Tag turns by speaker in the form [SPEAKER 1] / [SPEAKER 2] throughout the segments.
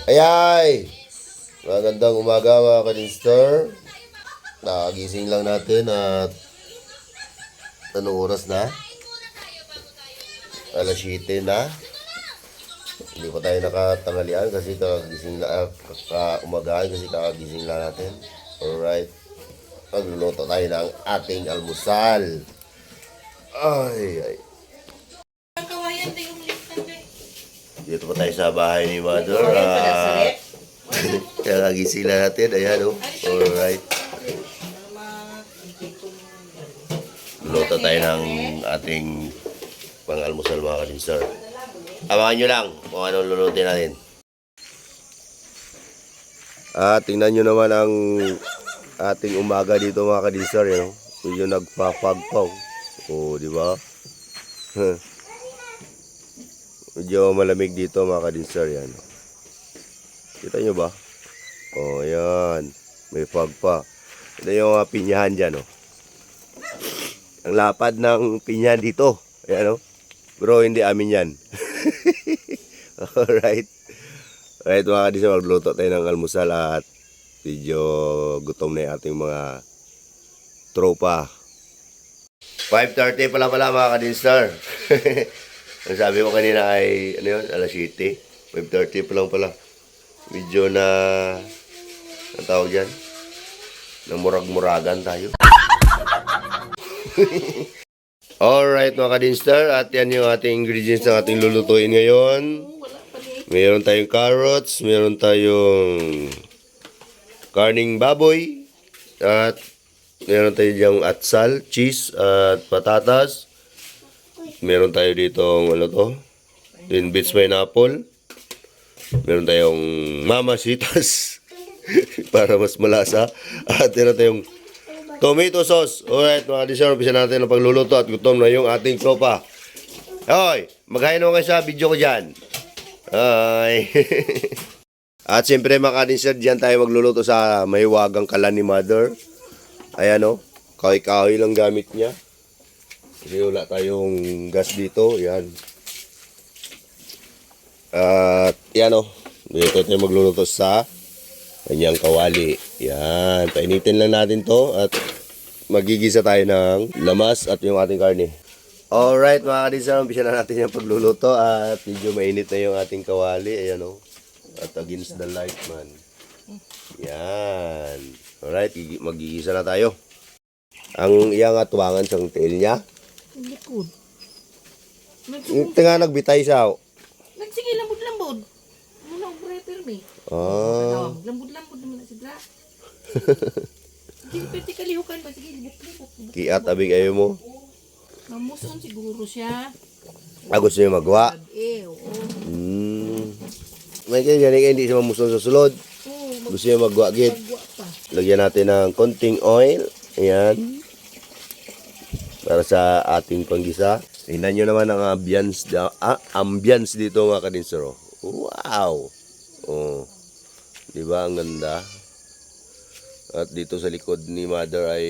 [SPEAKER 1] Ayay! Magandang umaga mga ka-dinster. Nakagising lang natin at anong oras na? Alas 7 na. Hindi pa tayo nakatanghalian kasi kakagising na, umagahan kasi kakagising lang natin. Alright. Magluluto tayo ng ating almusal. Ay. Dito pa tayo sa bahay ni Mother. Kakagising lang natin. Ayan o. Alright. Luto tayo ng ating pang-almusal mga ka-dinster. Abangan nyo lang kung anong lulutin natin. Tingnan nyo naman ang ating umaga dito mga ka-dinster. Medyo nagpapagpaw. O, di ba? Medyo malamig dito mga ka-dinster. Yan. Kita nyo ba? O, yan. May fog pa. Ito yung pinyahan dyan. O. Ang lapad ng pinyahan dito. Ayan o. Bro, hindi amin yan. Alright. Alright mga ka-dinster, magluto tayo ng almusal at medyo gutom na yung ating mga tropa. 5:30 pala mga ka-dinster. Ang sabi ko kanina ay, ano yun, alas 7. 5:30 pa lang pala. Medyo na, ang tawag dyan, na murag-muragan tayo. Alright mga ka-dinster, at yan yung ating ingredients na ating lulutuin ngayon. Mayroon tayong carrots, mayroon tayong karning baboy, at mayroon tayong diyang atsal, cheese, at patatas. Meron tayo dito, ano to? Twin Beach pineapple. Meron tayong mamasitas para mas malasa. At meron tayong tomato sauce. Alright mga ka-dinster, umpisa natin ang pagluluto at gutom na yung ating tropa. Hoy, maghain naman kayo sa video ko dyan. Hi. At siyempre mga ka-dinster, dyan tayo magluluto sa mahiwagang kalan ni Mother. Ayan o, kahoy-kahoy lang gamit niya. Kasi wala tayong gas dito. Yan. At yan o, dito tayo magluluto sa kanyang kawali. Yan, painitin lang natin to at magigisa tayo ng lamas at yung ating karne. Alright mga ka-dinster, umpisa na natin yung pagluluto at medyo mainit na yung ating kawali. Ayan o, at against the light man. Yan. Alright, magigisa na tayo. Ang iyang atuwangan sa tail niya.
[SPEAKER 2] Likod.
[SPEAKER 1] Tinga nagbitay siya.
[SPEAKER 2] Nagsige lambod-lambod. Muna og breaker me. Lambod-lambod naman na sidra. Sige, pwede kalihukan ba? Sige, libot-libot.
[SPEAKER 1] Kiat abig ayo mo.
[SPEAKER 2] Mamuson siguro siya.
[SPEAKER 1] Gusto niya magawa.
[SPEAKER 2] Oo.
[SPEAKER 1] May kaya hindi siya mamuson sa sulod. Gusto niya magawa gid. Lagyan natin ng konting oil. Ayan. Para sa ating panggisa. Tingnan nyo naman ang ambience dito mga ka-dinster. Wow! Oh. Diba ang ganda? At dito sa likod ni Mother ay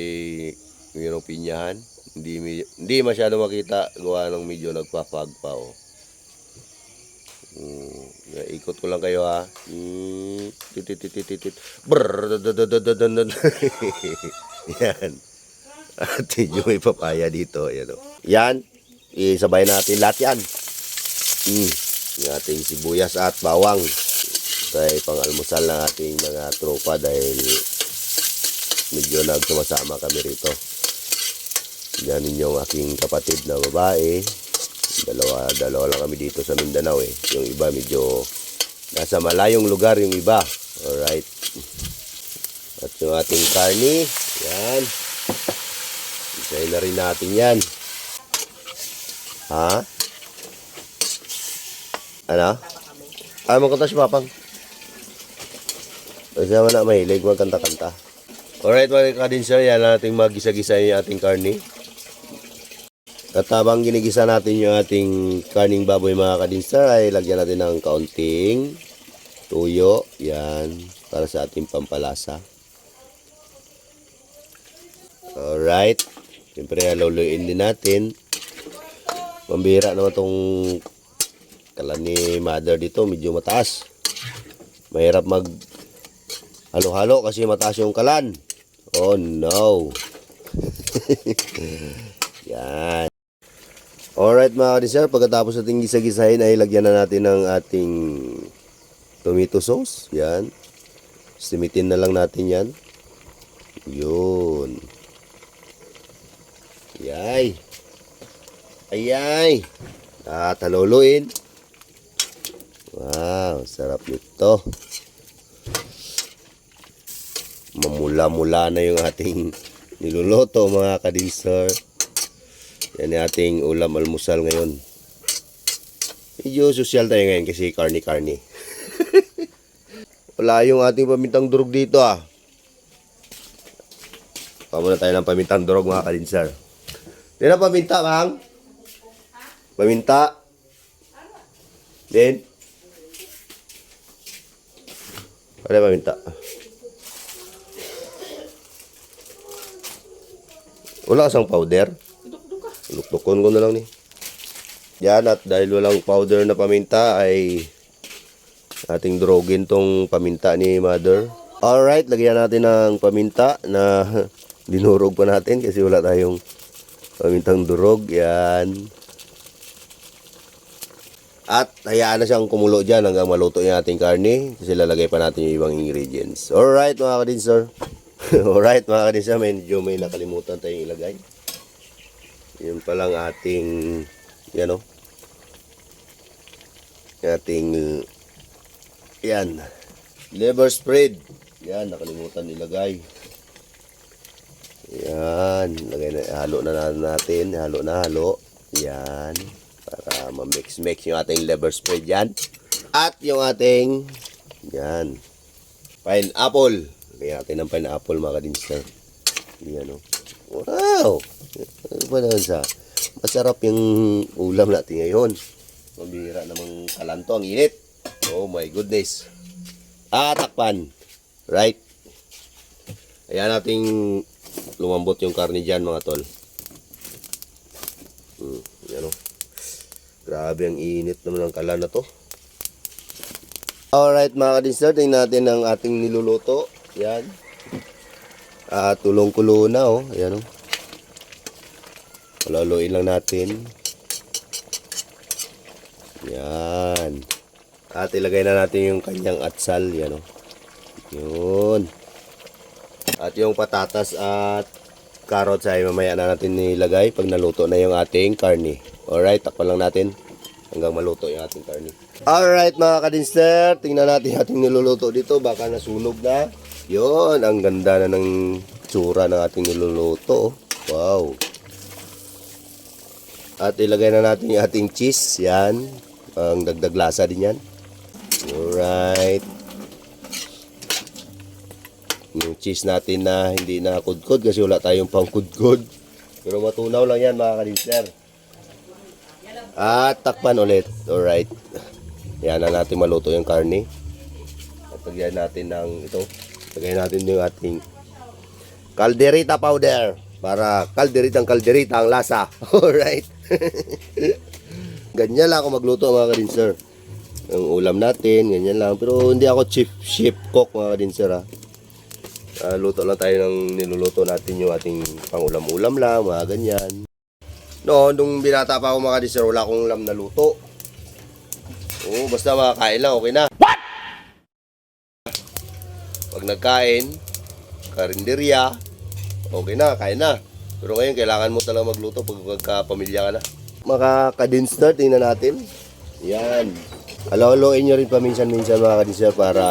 [SPEAKER 1] mayroong pinyahan. Hindi masyado makita. Gawa ng medyo nagpapagpa. Oh. Ikot ko lang kayo ha. Yan. At medyo may papaya dito. Yan, yan. Isabay natin lahat yan. Yung ating sibuyas at bawang. Ito ay pang-almusal ng ating mga tropa dahil medyo nagsumasama kami rito. Yan yung aking kapatid na babae. Dalawa lang kami dito sa Mindanao eh. Yung iba medyo nasa malayong lugar yung iba. Alright. At yung ating karni. Yan. Isayin na rin natin yan. Ha? Ano? Magkanta si Papang. Kasi naman na mahilig magkanta-kanta. Alright mga ka-dinster, yan natin magisa-gisa yung ating karni. At habang ginigisa natin yung ating karning baboy mga ka-dinster, ay lagyan natin ng kaunting tuyo. Yan. Para sa ating pampalasa. Alright. Siyempre, haluluin din natin. Pambihira naman itong kalan ni Mother dito. Medyo mataas. Mahirap mag halo-halo kasi mataas yung kalan. Oh no. Yan. Alright mga kadinser, pagkatapos natin gisa-gisahin ay lagyan na natin ng ating tomato sauce. Yan. Simitin na lang natin yan. Yun. Yay. Ayay. At haluluin. Wow, sarap nito. Mamula-mula na yung ating niluluto mga kadinser. Yan yung ating ulam almusal ngayon. Medyo social tayo ngayon kasi karni-karni. Wala yung ating pamintang durog dito ah. Pamuna tayo ng pamintang durog mga kadinser. Di na paminta, Mang? Paminta? Din? Ano yung paminta? Wala kasang powder? Luktukon ko na lang ni. Yan, at dahil walang powder na paminta ay ating durogin tong paminta ni Mother. Alright, lagyan natin ng paminta na dinurog pa natin kasi wala tayong pamintang durog. Yan. At hayaan na siyang kumulo dyan hanggang maluto yung ating karne kasi lalagay pa natin yung ibang ingredients. Alright mga kadinser. Alright mga kadinser, medyo may nakalimutan tayong ilagay. Yun palang ating yan o. Ating yan. Liver spread. Yan, nakalimutan ilagay. Yan. Lagay na, halo na natin. Halo na halo. Yan. Para ma-mix-mix yung ating liver spread yan. At yung ating yan. Pineapple. Lagyan natin ng pineapple mga kadinster. Yan o. Wow! Ano ba naman sa masarap yung ulam natin ngayon. Mabira namang kalanto. Ang init. Oh my goodness. Takpan. Right? Ayan nating lumambot yung karne dyan mga tol. Yan o. Grabe ang init naman ng kalan na to. Alright mga kadinster, tingnan natin ang ating niluluto. Yan. Tulong-kulo na oh. Ayan oh. Paluluin lang natin. Yan. At ilagay na natin yung kanyang atsal. Yan oh. Yun. At yung patatas at carrots ay mamaya na natin nilagay pag naluto na yung ating karne. Alright, takpan lang natin hanggang maluto yung ating karne. Alright mga kadinster, tingnan natin ating niluluto dito. Baka nasunog na. Yun, ang ganda na ng tsura ng ating niluluto. Wow. At ilagay na natin yung ating cheese. Yan. Ang dagdag lasa din yan. Alright. Yung cheese natin na hindi na kudkod kasi wala tayong pang kudkod. Pero matunaw lang yan mga kadinster. At takpan ulit. Alright. Yan na natin maluto yung karne. At lagyan natin ng ito. Lagyan natin yung ating calderita powder. Para kalderitang ang lasa. Alright. Ganyan lang ako magluto mga kadinser. Yung ulam natin, ganyan lang. Pero hindi ako chef cook mga kadinser ha. Luto lang tayo ng niluluto natin yung ating pangulam-ulam lang, mga ganyan. Noon, nung binata pa ako mga kadinser, wala akong ulam na luto. Oo, basta makakain lang, okay na. What? Pag nagkain, karinderya, okay na, kain na. Pero ngayon, kailangan mo talaga magluto pag magkapamilya ka na. Mga kadinser, tingnan natin. Yan. Halo-haloin nyo rin paminsan-minsan mga kadinser para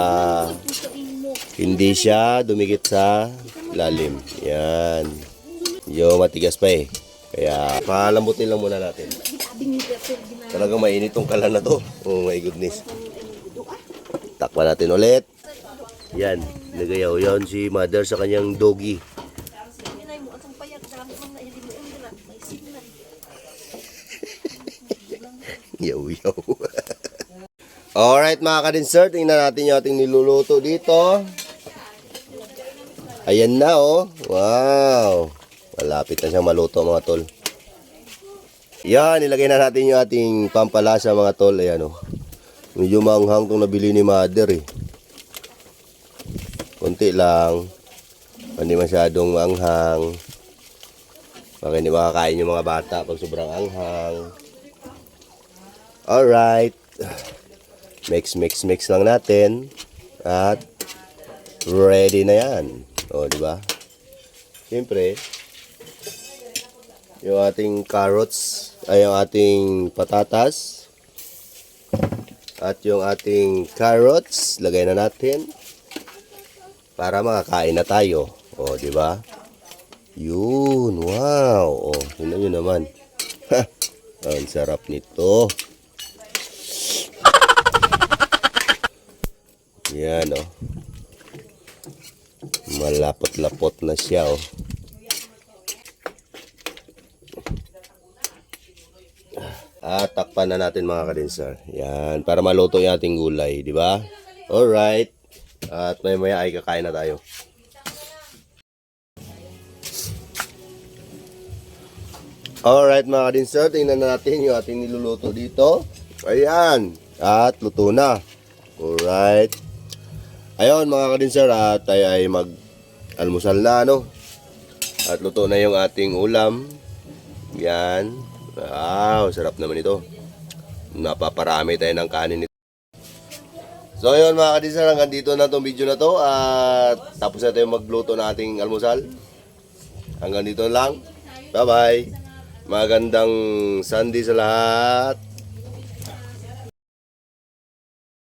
[SPEAKER 1] hindi siya dumikit sa lalim. Yan. Yo, matigas pa eh. Kaya palambutin lang muna natin. Talagang mainit tong kalan na to. Oh my goodness. Takpan natin ulit. Yan. Nagayaw yan si Mother sa kanyang doggy. Yaw-yaw. Alright mga kadinser, tingnan natin yung ating niluluto dito. Ayan na oh. Wow. Malapit na siyang maluto mga tol. Yan, ilagay na natin yung ating pampalasa mga tol. Ayan oh. Medyo manghang itong nabili ni Mother eh. konti lang. Hindi masyadong anghang. Baka hindi makakain yung mga bata pag sobrang anghang. Alright. Mix lang natin. At ready na yan. O, di ba? Siyempre, yung ating carrots, ay yung ating patatas, at yung ating carrots, lagay na natin para makakain na tayo. O, di ba? Yun, wow. O, yun yun naman. Ha, ang sarap nito. Yan, o. Malapot-lapot na siya, o. At takpan na natin mga kadinsar. Yan, para maluto yung ating gulay, di ba? Alright. At maya ay kakain na tayo. Alright mga kadinsar, tingnan natin yung ating niluluto dito. Ayan. At luto na. Alright. Ayun mga kadinsar, at tayo ay mag-almusal na, no? At luto na yung ating ulam. Yan. Wow, sarap naman ito. Napaparami tayo ng kanin nito. So ayun mga kadinsar, hanggang dito na itong video na to. At tapos na tayo magluto ng ating almusal. Hanggang dito lang. Bye bye. Magandang Sunday sa lahat.